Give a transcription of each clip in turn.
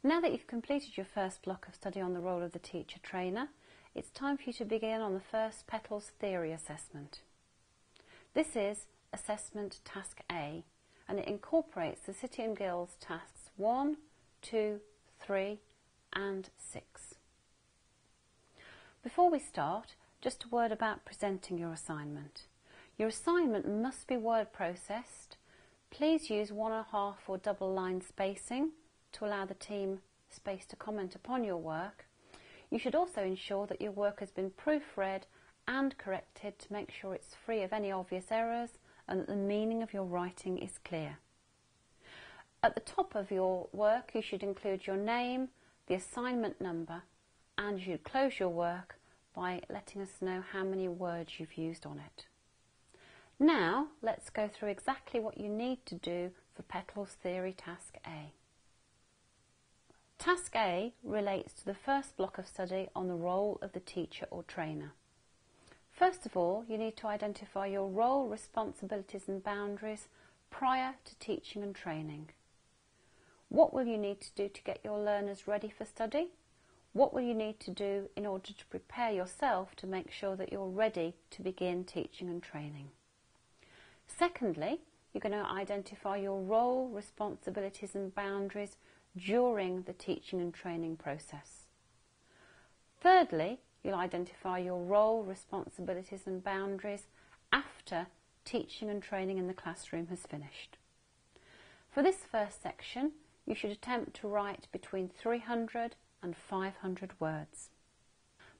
Now that you've completed your first block of study on the role of the teacher-trainer, it's time for you to begin on the first PTLLS Theory Assessment. This is Assessment Task A, and it incorporates the City and Guilds Tasks 1, 2, 3 and 6. Before we start, just a word about presenting your assignment. Your assignment must be word processed. Please use 1.5 or double line spacing to allow the team space to comment upon your work. You should also ensure that your work has been proofread and corrected to make sure it's free of any obvious errors and that the meaning of your writing is clear. At the top of your work you should include your name, the assignment number, and you should close your work by letting us know how many words you've used on it. Now let's go through exactly what you need to do for PTLLS Theory Task A. Task A relates to the first block of study on the role of the teacher or trainer. First of all, you need to identify your role, responsibilities and boundaries prior to teaching and training. What will you need to do to get your learners ready for study? What will you need to do in order to prepare yourself to make sure that you're ready to begin teaching and training? Secondly, you're going to identify your role, responsibilities and boundaries during the teaching and training process. Thirdly, you'll identify your role, responsibilities and boundaries after teaching and training in the classroom has finished. For this first section, you should attempt to write between 300 and 500 words.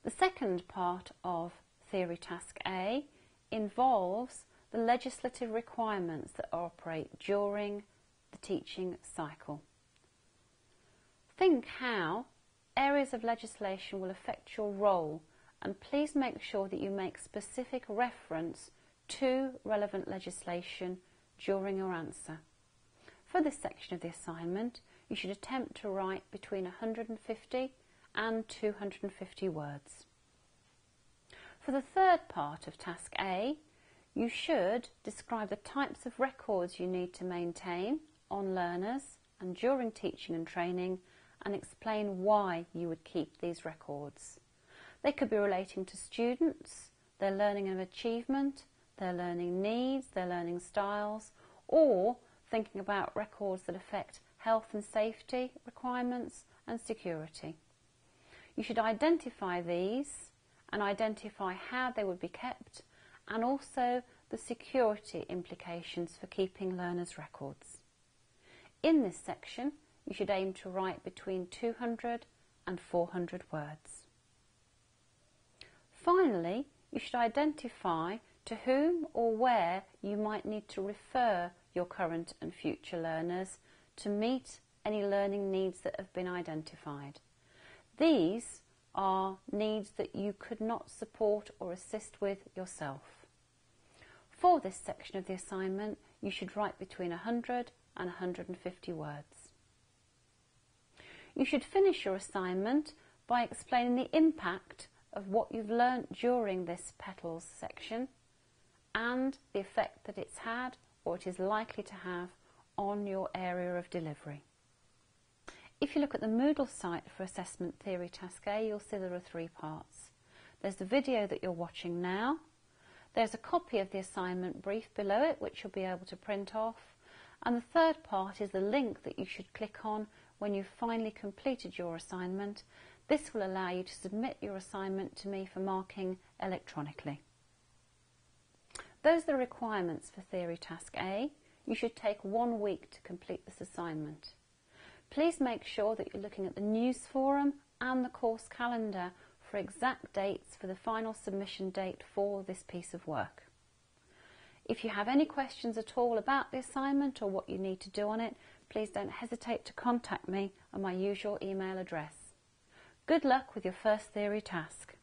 The second part of Theory Task A involves the legislative requirements that operate during the teaching cycle. Think how areas of legislation will affect your role, and please make sure that you make specific reference to relevant legislation during your answer. For this section of the assignment, you should attempt to write between 150 and 250 words. For the third part of Task A, you should describe the types of records you need to maintain on learners and during teaching and training, and explain why you would keep these records. They could be relating to students, their learning and achievement, their learning needs, their learning styles, or thinking about records that affect health and safety requirements and security. You should identify these and identify how they would be kept, and also the security implications for keeping learners' records. In this section, you should aim to write between 200 and 400 words. Finally, you should identify to whom or where you might need to refer your current and future learners to meet any learning needs that have been identified. These are needs that you could not support or assist with yourself. For this section of the assignment, you should write between 100 and 150 words. You should finish your assignment by explaining the impact of what you've learnt during this PTLLS section and the effect that it's had or it is likely to have on your area of delivery. If you look at the Moodle site for Assessment Theory Task A, you'll see there are 3 parts. There's the video that you're watching now, there's a copy of the assignment brief below it which you'll be able to print off, and the third part is the link that you should click on when you've finally completed your assignment. This will allow you to submit your assignment to me for marking electronically. Those are the requirements for Theory Task A. You should take 1 week to complete this assignment. Please make sure that you're looking at the news forum and the course calendar for exact dates for the final submission date for this piece of work. If you have any questions at all about the assignment or what you need to do on it, please don't hesitate to contact me on my usual email address. Good luck with your first theory task.